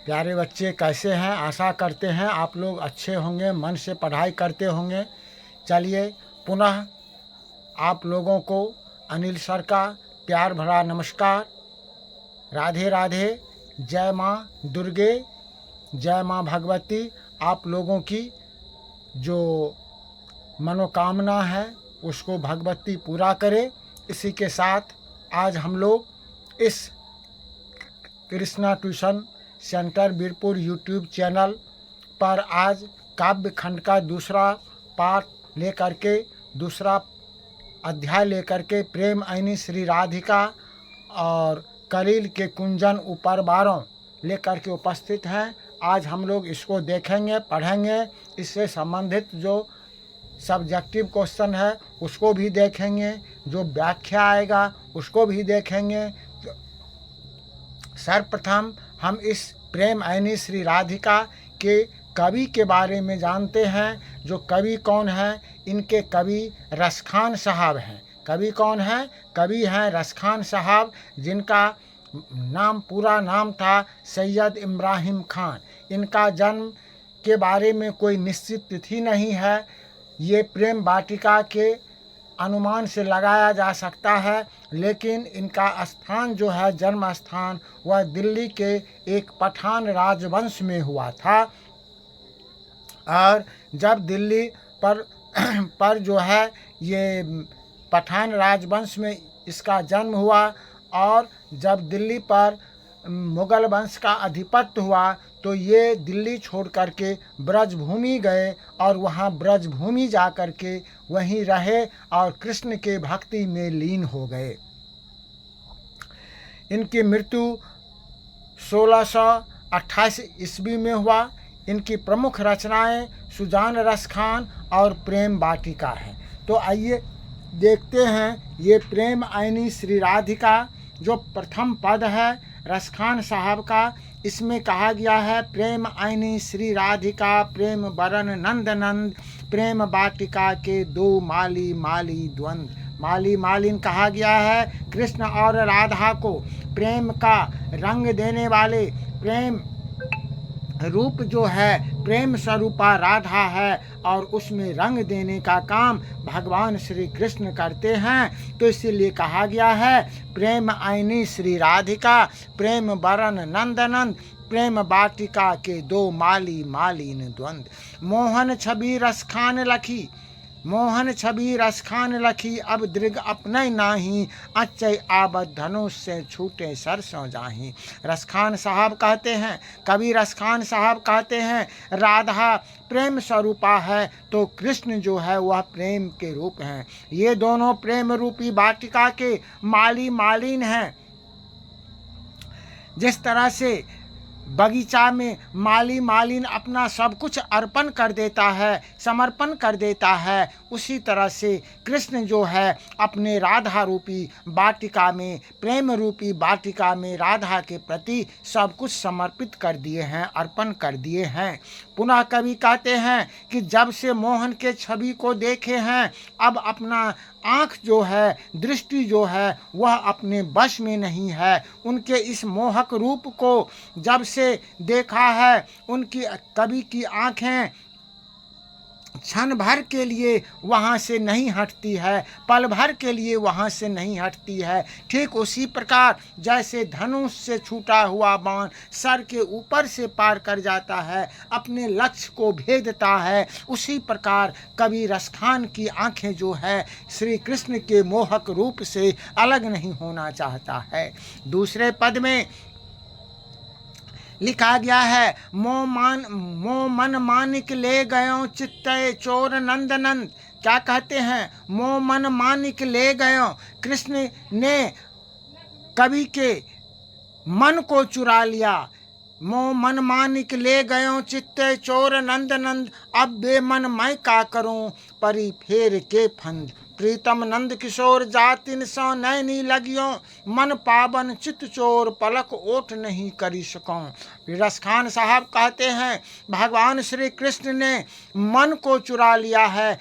प्यारे बच्चे कैसे हैं? आशा करते हैं आप लोग अच्छे होंगे, मन से पढ़ाई करते होंगे। चलिए पुनः आप लोगों को अनिल सर का प्यार भरा नमस्कार। राधे राधे। जय माँ दुर्गे, जय माँ भगवती। आप लोगों की जो मनोकामना है उसको भगवती पूरा करे। इसी के साथ आज हम लोग इस Krishna tuition centre Birpur YouTube channel पर आज काव्य खंड का दूसरा पाठ लेकर के, दूसरा अध्याय लेकर के, प्रेम ऐनी श्री राधिका और कलील के कुंजन ऊपर बारों लेकर के उपस्थित हैं। आज हम लोग इसको देखेंगे, पढ़ेंगे। इससे संबंधित जो सब्जेक्टिव क्वेश्चन है उसको भी देखेंगे, जो व्याख्या आएगा उसको भी देखेंगे। सर्वप्रथम हम इस प्रेम ऐनी श्री राधिका के कवि के बारे में जानते हैं। जो कवि कौन हैं? इनके कवि रसखान साहब हैं। कवि कौन हैं? कवि हैं रसखान साहब, जिनका नाम, पूरा नाम था सैयद इब्राहिम खान। इनका जन्म के बारे में कोई निश्चित तिथि नहीं है। ये प्रेम वाटिका के अनुमान से लगाया जा सकता है, लेकिन इनका स्थान जो है, जन्म स्थान, वह दिल्ली के एक पठान राजवंश में हुआ था। और जब दिल्ली पर जो है ये पठान राजवंश में इसका जन्म हुआ, और जब दिल्ली पर मुगल वंश का आधिपत्य हुआ तो ये दिल्ली छोड़ करके ब्रजभूमि गए और वहाँ ब्रजभूमि जा कर के वहीं रहे और कृष्ण के भक्ति में लीन हो गए। इनकी मृत्यु 1628 ईस्वी में हुआ। इनकी प्रमुख रचनाएं सुजान रसखान और प्रेम वाटिका हैं। तो आइए देखते हैं ये प्रेम ऐनी श्री राधिका जो प्रथम पद है रसखान साहब का। इसमें कहा गया है, प्रेम ऐनी श्री राधिका प्रेम बरन नंद नंद, प्रेम वाटिका के दो माली माली द्वंद। माली मालिन कहा गया है। कृष्ण और राधा को प्रेम का रंग देने वाले, प्रेम रूप जो है, प्रेम स्वरूपा राधा है और उसमें रंग देने का काम भगवान श्री कृष्ण करते हैं। तो इसीलिए कहा गया है, प्रेम ऐनी श्री राधिका प्रेम बरन नंदनंद, प्रेम वाटिका के दो माली मालिन द्वंद। मोहन छवि रसखान लखी, मोहन छवि रसखान लखी, अब दृग अपने नाही, अचय आबद धनुष से छूटे सरसों जाही। रसखान साहब कहते हैं, कवि रसखान साहब कहते हैं, राधा प्रेम स्वरूपा है तो कृष्ण जो है वह प्रेम के रूप हैं। ये दोनों प्रेम रूपी वाटिका के माली मालिन हैं। जिस तरह से बगीचा में माली मालिन अपना सब कुछ अर्पण कर देता है, समर्पण कर देता है, उसी तरह से कृष्ण जो है अपने राधा रूपी वाटिका में, प्रेम रूपी वाटिका में राधा के प्रति सब कुछ समर्पित कर दिए हैं, अर्पण कर दिए हैं। पुनः कवि कहते हैं कि जब से मोहन के छवि को देखे हैं, अब अपना आँख जो है, दृष्टि जो है, वह अपने वश में नहीं है। उनके इस मोहक रूप को जब से देखा है, उनकी, कवि की आँखें क्षण भर के लिए वहाँ से नहीं हटती है, पल भर के लिए वहाँ से नहीं हटती है। ठीक उसी प्रकार जैसे धनुष से छूटा हुआ बाण सर के ऊपर से पार कर जाता है, अपने लक्ष्य को भेदता है, उसी प्रकार कवि रसखान की आंखें जो है श्री कृष्ण के मोहक रूप से अलग नहीं होना चाहता है। दूसरे पद में लिखा गया है, मो मन मानिक ले गयो चित्तय चोर नंद नंद। क्या कहते हैं? मो मन मानिक ले गयो, कृष्ण ने कवि के मन को चुरा लिया। मो मन मानिक ले गयो चित्तय चोर नंद नंद, अब बेमन मैं का करूं परी फेर के फंद। प्रीतम नंद किशोर जातिन सो नैनी लगियो, मन पावन चित चोर पलक ओट नहीं करी सकूं। रसखान साहब कहते हैं, भगवान श्री कृष्ण ने मन को चुरा लिया है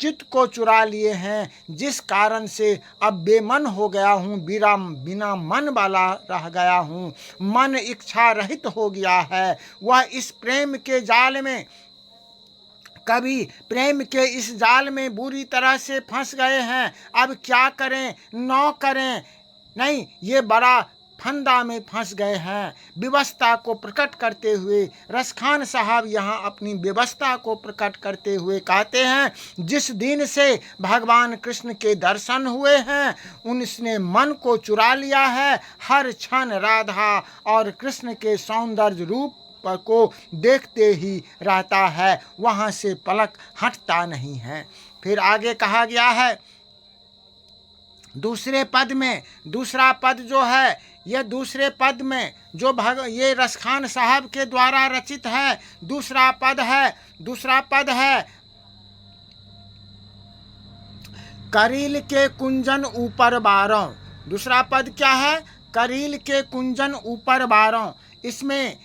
चित्त को चुरा लिए हैं, जिस कारण से अब बेमन हो गया हूँ, बिना मन वाला रह गया हूँ, मन इच्छा रहित हो गया है। वह इस प्रेम के जाल में, कभी प्रेम के इस जाल में बुरी तरह से फंस गए हैं। अब क्या करें न करें, नहीं, ये बड़ा फंदा में फंस गए हैं। व्यवस्था को प्रकट करते हुए रसखान साहब यहाँ अपनी व्यवस्था को प्रकट करते हुए कहते हैं, जिस दिन से भगवान कृष्ण के दर्शन हुए हैं उसने मन को चुरा लिया है। हर क्षण राधा और कृष्ण के सौंदर्य रूप को देखते ही रहता है, वहाँ से पलक हटता नहीं है। फिर आगे कहा गया है दूसरे पद में, दूसरा पद जो है, यह दूसरे पद में जो ये रसखान साहब के द्वारा रचित है, दूसरा पद है करील के कुंजन ऊपर बारों। दूसरा पद क्या है? करील के कुंजन ऊपर बारों। इसमें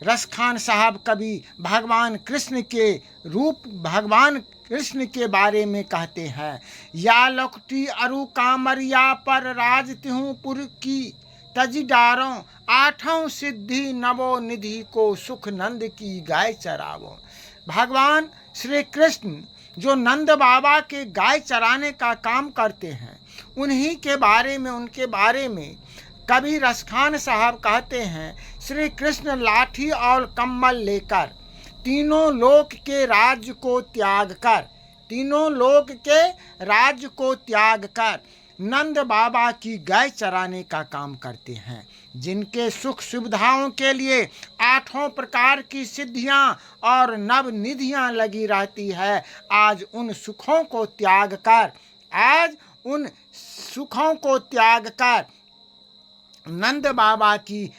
रसखान साहब कवि भगवान कृष्ण के रूप, भगवान कृष्ण के बारे में कहते हैं। या लखटी अरु कामरिया पर राज तिहुपुर की तजी डारों, आठों सिद्धि नवो निधि को सुख नंद की गाय चरावो। भगवान श्री कृष्ण जो नंद बाबा के गाय चराने का काम करते हैं, उन्हीं के बारे में, उनके बारे में कवि रसखान साहब कहते हैं, श्री कृष्ण लाठी और कम्बल लेकर तीनों लोक के राज्य को त्याग कर, तीनों लोक के राज्य को त्याग कर नंद बाबा की गाय चराने का काम करते हैं, जिनके सुख सुविधाओं के लिए आठों प्रकार की सिद्धियां और नव निधियां लगी रहती है। आज उन सुखों को त्याग कर नंद बाबा की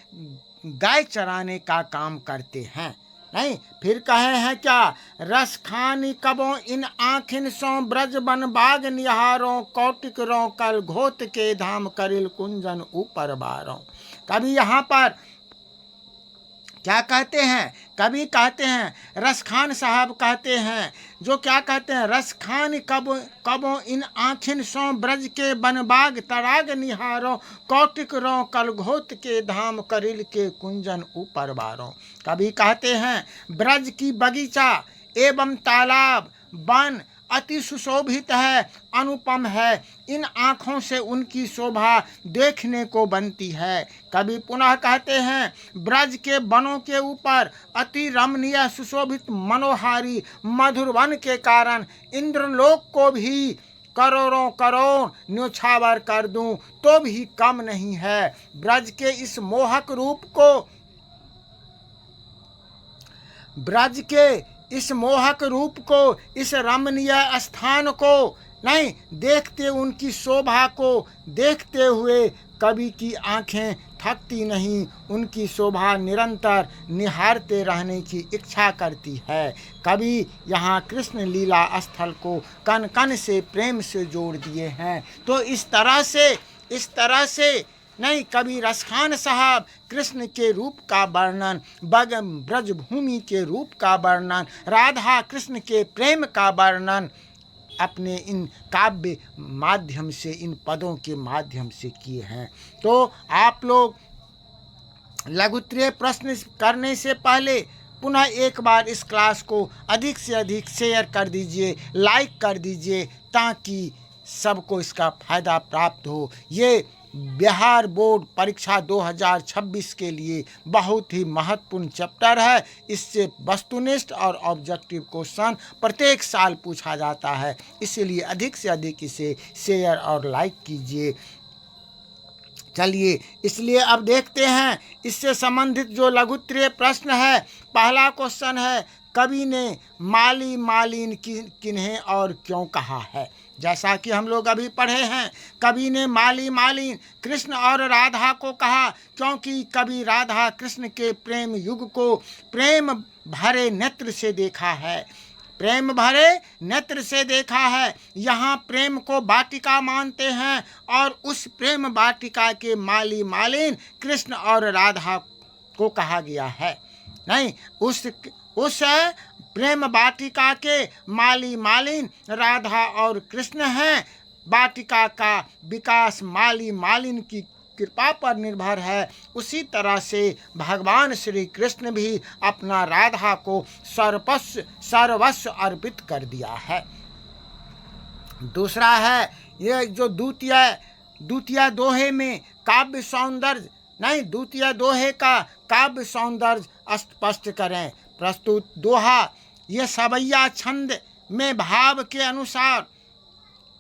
गाय चराने का काम करते हैं। नहीं, फिर कहे हैं क्या? रस खानी कबों इन आँखिन सो ब्रज बन बाग निहारों, कौटिक रो कल घोत के धाम करिल कुंजन ऊपर बारों। कभी यहाँ पर क्या कहते हैं? कभी कहते हैं, रसखान साहब कहते हैं, जो क्या कहते हैं, रसखान कबों इन आँखिन सो ब्रज के बनबाग तराग निहारो, कौटिक रो कल घोत के धाम करिल के कुंजन ऊपर बारों। कभी कहते हैं, ब्रज की बगीचा एवं तालाब वन अति सुशोभित है, अनुपम है, इन आँखों से उनकी शोभा देखने को बनती है। कभी पुनः कहते हैं, ब्रज के वनों के ऊपर अति रमणीय सुशोभित मनोहारी मधुर वन के कारण इंद्रलोक को भी करोड़ों करोड़ न्योछावर कर दूं तो भी कम नहीं है। ब्रज के इस मोहक रूप को, ब्रज के इस मोहक रूप को, इस रमणीय स्थान को नहीं देखते, उनकी शोभा को देखते हुए कवि की आंखें थकती नहीं, उनकी शोभा निरंतर निहारते रहने की इच्छा करती है। कवि यहाँ कृष्ण लीला स्थल को कण कण से प्रेम से जोड़ दिए हैं। तो इस तरह से नहीं, कवि रसखान साहब कृष्ण के रूप का वर्णन, ब्रजभूमि के रूप का वर्णन, राधा कृष्ण के प्रेम का वर्णन अपने इन काव्य माध्यम से, इन पदों के माध्यम से किए हैं। तो आप लोग लघुत्तरीय प्रश्न करने से पहले पुनः एक बार इस क्लास को अधिक से अधिक शेयर कर दीजिए, लाइक कर दीजिए, ताकि सबको इसका फ़ायदा प्राप्त हो। ये बिहार बोर्ड परीक्षा 2026 के लिए बहुत ही महत्वपूर्ण चैप्टर है। इससे वस्तुनिष्ठ और ऑब्जेक्टिव क्वेश्चन प्रत्येक साल पूछा जाता है, इसीलिए अधिक से अधिक इसे शेयर और लाइक कीजिए। चलिए, इसलिए अब देखते हैं इससे संबंधित जो लघुत्तरीय प्रश्न है। पहला क्वेश्चन है, कवि ने माली मालिन किन्हें और क्यों कहा है? जैसा कि हम लोग अभी पढ़े हैं, कवि ने माली मालिन कृष्ण और राधा को कहा, क्योंकि कवि राधा कृष्ण के प्रेम युग को प्रेम भरे नेत्र से देखा है, प्रेम भरे नेत्र से देखा है। यहाँ प्रेम को वाटिका मानते हैं और उस प्रेम वाटिका के माली मालिन कृष्ण और राधा को कहा गया है। नहीं, उस प्रेम वाटिका के माली मालिन राधा और कृष्ण हैं। वाटिका का विकास माली मालिन की कृपा पर निर्भर है। उसी तरह से भगवान श्री कृष्ण भी अपना राधा को सर्वस्व अर्पित कर दिया है। दूसरा है ये जो द्वितीय दोहे में काव्य सौंदर्य नहीं, द्वितीय दोहे का काव्य सौंदर्य स्पष्ट करें। प्रस्तुत दोहा ये सवैया छंद में भाव के अनुसार,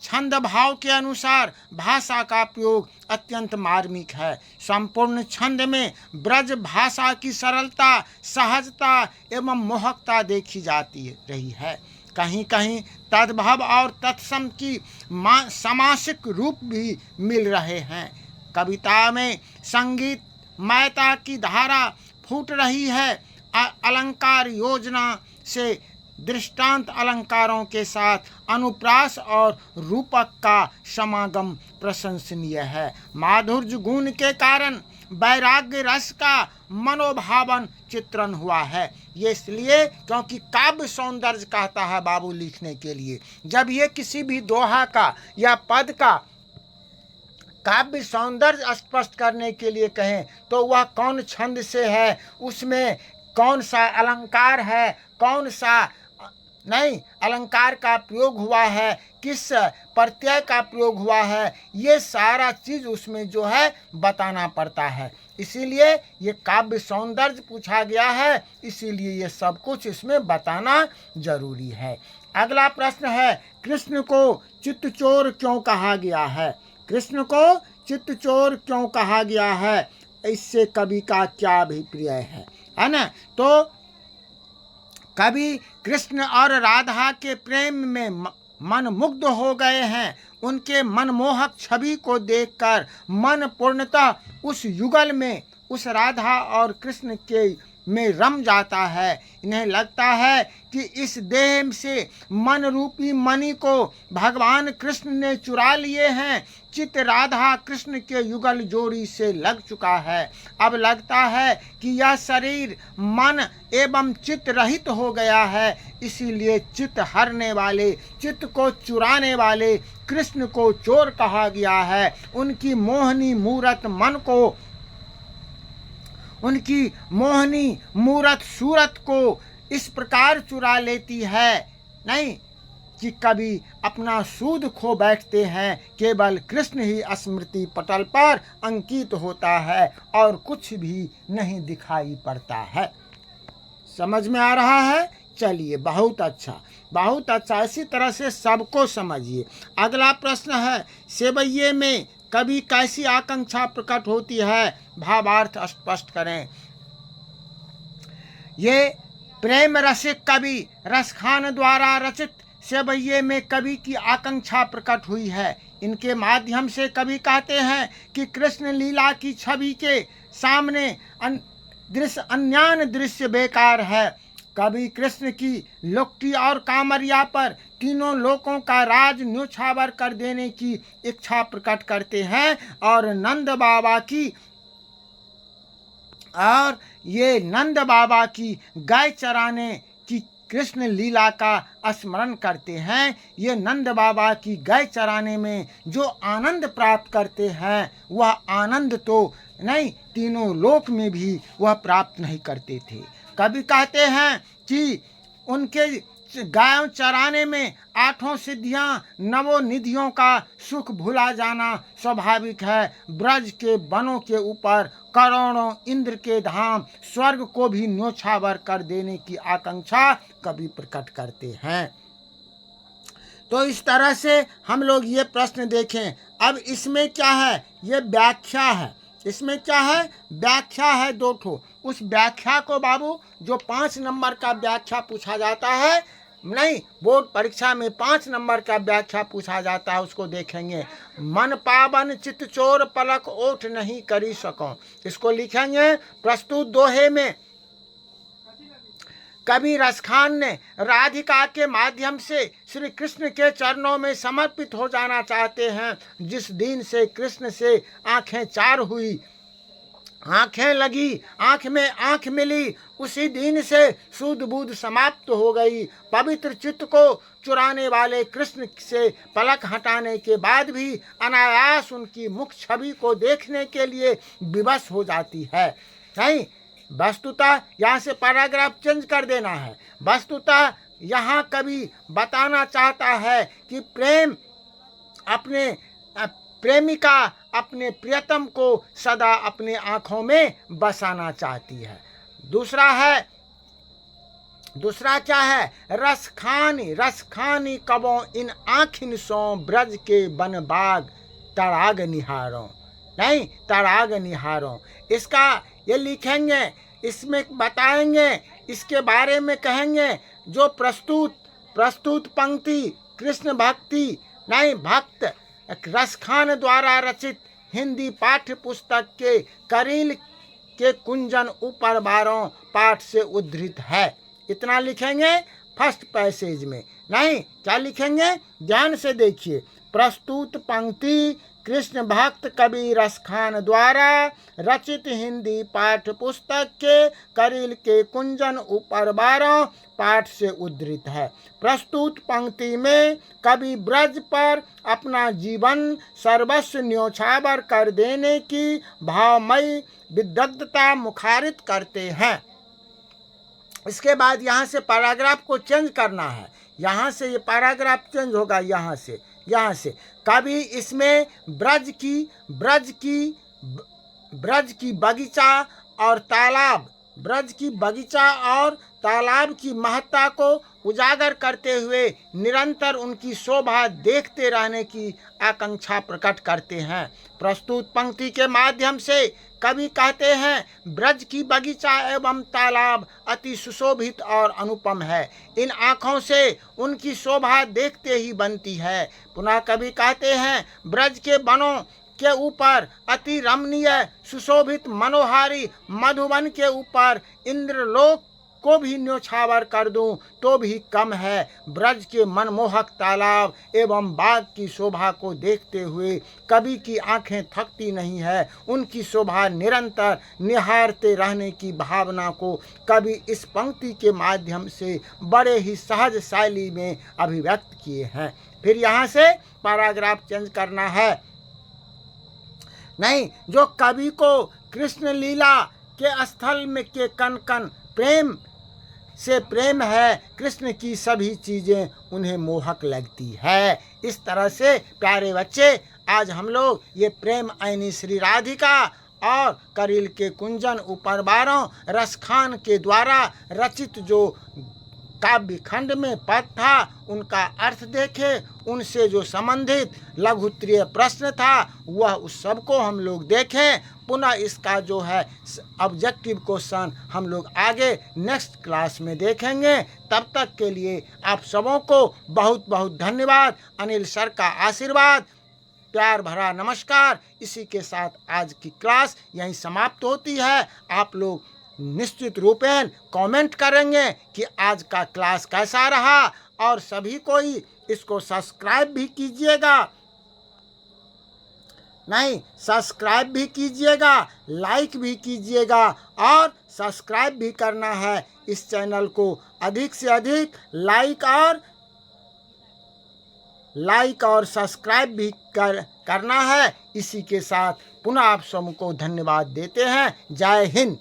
छंद भाव के अनुसार भाषा का प्रयोग अत्यंत मार्मिक है। संपूर्ण छंद में ब्रज भाषा की सरलता, सहजता एवं मोहकता देखी जाती रही है। कहीं कहीं तद्भव और तत्सम की समासिक रूप भी मिल रहे हैं। कविता में संगीत मयता की धारा फूट रही है। अलंकार योजना से दृष्टांत अलंकारों के साथ अनुप्रास और रूपक का समागम प्रशंसनीय है। माधुर्य गुण के कारण वैराग्य रस का मनोभावन चित्रण हुआ है। ये इसलिए क्योंकि काव्य सौंदर्य कहता है बाबू लिखने के लिए। जब ये किसी भी दोहा का या पद का काव्य सौंदर्य स्पष्ट करने के लिए कहें तो वह कौन छंद से है, उसमें कौन सा अलंकार है, कौन सा नहीं अलंकार का प्रयोग हुआ है, किस प्रत्यय का प्रयोग हुआ है, ये सारा चीज़ उसमें जो है बताना पड़ता है। इसीलिए ये काव्य सौंदर्य पूछा गया है, इसीलिए ये सब कुछ इसमें बताना जरूरी है। अगला प्रश्न है, कृष्ण को चित्तचोर क्यों कहा गया है? कृष्ण को चित्तचोर क्यों कहा गया है, इससे कवि का क्या अभिप्राय है ना? तो कवि कृष्ण और राधा के प्रेम में मन मुग्ध हो गए हैं। उनके मनमोहक छवि को देखकर मन पूर्णतः उस युगल में, उस राधा और कृष्ण के में रम जाता है। इन्हें लगता है कि इस देह से मन रूपी मणि को भगवान कृष्ण ने चुरा लिए हैं। चित्त राधा कृष्ण के युगल जोड़ी से लग चुका है। अब लगता है कि यह शरीर मन एवं चित्त रहित हो गया है। इसीलिए चित्त हरने वाले, चित्त को चुराने वाले कृष्ण को चोर कहा गया है। उनकी मोहनी मूरत मन को, उनकी मोहनी मूरत सूरत को इस प्रकार चुरा लेती है नहीं कि कभी अपना सूद खो बैठते हैं। केवल कृष्ण ही स्मृति पटल पर अंकित होता है और कुछ भी नहीं दिखाई पड़ता है। समझ में आ रहा है? चलिए, बहुत अच्छा, बहुत अच्छा। इसी तरह से सबको समझिए। अगला प्रश्न है, सेवैये में कभी कैसी आकांक्षा प्रकट होती है? भावार्थ स्पष्ट करें। ये प्रेम रसिक कवि रसखान द्वारा रचित सेवैये में कवि की आकांक्षा प्रकट हुई है। इनके माध्यम से कवि कहते हैं कि कृष्ण लीला की छवि के सामने अन्यान दृश्य बेकार है। कवि कृष्ण की लोकटी और कामरिया पर तीनों लोकों का राज न्योछावर कर देने की इच्छा प्रकट करते हैं और नंद बाबा की गाय चराने की कृष्ण लीला का स्मरण करते हैं। ये नंद बाबा की गाय चराने में जो आनंद प्राप्त करते हैं वह आनंद तो नहीं, तीनों लोक में भी वह प्राप्त नहीं करते थे। कवि कहते हैं कि उनके गायों चराने में आठों सिद्धियां, नवों निधियों का सुख भुला जाना स्वाभाविक है। ब्रज के वनों के ऊपर करोड़ों इंद्र के धाम, स्वर्ग को भी न्योछावर कर देने की आकांक्षा कवि प्रकट करते हैं। तो इस तरह से हम लोग ये प्रश्न देखें। अब इसमें क्या है? ये व्याख्या है। इसमें क्या है? व्याख्या है दो ठो। उस व्याख्या को बाबू, जो 5 नंबर का व्याख्या पूछा जाता है, नहीं बोर्ड परीक्षा में 5 नंबर का व्याख्या पूछा जाता है, उसको देखेंगे। मन पावन चित्त चोर पलक ओठ नहीं करी सको, इसको लिखेंगे। प्रस्तुत दोहे में कवि रसखान ने राधिका के माध्यम से श्री कृष्ण के चरणों में समर्पित हो जाना चाहते हैं। जिस दिन से कृष्ण से आंखें चार हुई आंखें लगी, आंख में आंख मिली, उसी दिन से सूद बूद समाप्त हो गई। पवित्र चित्त को चुराने वाले कृष्ण से पलक हटाने के बाद भी अनायास उनकी मुख छवि को देखने के लिए विवश हो जाती है। नहीं, वस्तुतः यहाँ से पैराग्राफ चेंज कर देना है। वस्तुतः यहाँ कवि बताना चाहता है कि प्रेमिका अपने प्रियतम को सदा अपने आँखों में बसाना चाहती है। दूसरा क्या है? रस खानी कबों इन आँखिन सो ब्रज के बन बाग तड़ाग निहारों। नहीं, तड़ाग निहारों, इसका ये लिखेंगे, इसमें बताएंगे, इसके बारे में कहेंगे। जो प्रस्तुत पंक्ति कृष्ण भक्ति नहीं भक्त रसखान द्वारा रचित हिंदी पाठ्य पुस्तक के करील के कुंजन ऊपर 12 पाठ से उद्धृत है। इतना लिखेंगे फर्स्ट पैसेज में। नहीं, क्या लिखेंगे? ध्यान से देखिए। प्रस्तुत पंक्ति कृष्ण भक्त कवि रसखान द्वारा रचित हिंदी पाठ्य पुस्तक के करील के कुंजन ऊपर 12 पाठ से उद्धृत है। प्रस्तुत पंक्ति में कवि ब्रज पर अपना जीवन सर्वस्व न्योछावर कर देने की भावमयी विदग्धता मुखारित करते हैं। इसके बाद यहाँ से पैराग्राफ को चेंज करना है। यहाँ से ये पैराग्राफ चेंज होगा। यहाँ से कभी इसमें ब्रज की बगीचा और तालाब की महत्ता को उजागर करते हुए निरंतर उनकी शोभा देखते रहने की आकांक्षा प्रकट करते हैं। प्रस्तुत पंक्ति के माध्यम से कवि कहते हैं, ब्रज की बगीचा एवं तालाब अति सुशोभित और अनुपम है। इन आँखों से उनकी शोभा देखते ही बनती है। पुनः कवि कहते हैं, ब्रज के वनों के ऊपर अति रमणीय सुशोभित मनोहारी मधुवन के ऊपर इंद्रलोक को भी न्योछावर कर दूं तो भी कम है। ब्रज के मनमोहक तालाब एवं बाग की शोभा को देखते हुए कवि की आंखें थकती नहीं है। उनकी शोभा निरंतर निहारते रहने की भावना को कवि इस पंक्ति के माध्यम से बड़े ही सहज शैली में अभिव्यक्त किए हैं। फिर यहाँ से पैराग्राफ चेंज करना है। नहीं, जो कवि को कृष्ण लीला के स्थल में के कन कन प्रेम है, कृष्ण की सभी चीज़ें उन्हें मोहक लगती है। इस तरह से प्यारे बच्चे, आज हम लोग ये प्रेम आईनी श्री राधिका और करील के कुंजन ऊपर 12 रसखान के द्वारा रचित जो काव्य खंड में पद था उनका अर्थ देखे। उनसे जो संबंधित लघुत्तरीय प्रश्न था वह उस सब को हम लोग देखें। पुनः इसका जो है ऑब्जेक्टिव क्वेश्चन हम लोग आगे नेक्स्ट क्लास में देखेंगे। तब तक के लिए आप सबों को बहुत बहुत धन्यवाद। अनिल सर का आशीर्वाद, प्यार भरा नमस्कार। इसी के साथ आज की क्लास यहीं समाप्त होती है। आप लोग निश्चित रूपेण कमेंट करेंगे कि आज का क्लास कैसा रहा, और सभी कोई इसको सब्सक्राइब भी कीजिएगा। नहीं, सब्सक्राइब भी कीजिएगा, लाइक भी कीजिएगा, और सब्सक्राइब भी करना है। इस चैनल को अधिक से अधिक लाइक और सब्सक्राइब भी करना है। इसी के साथ पुनः आप सबको धन्यवाद देते हैं। जय हिंद।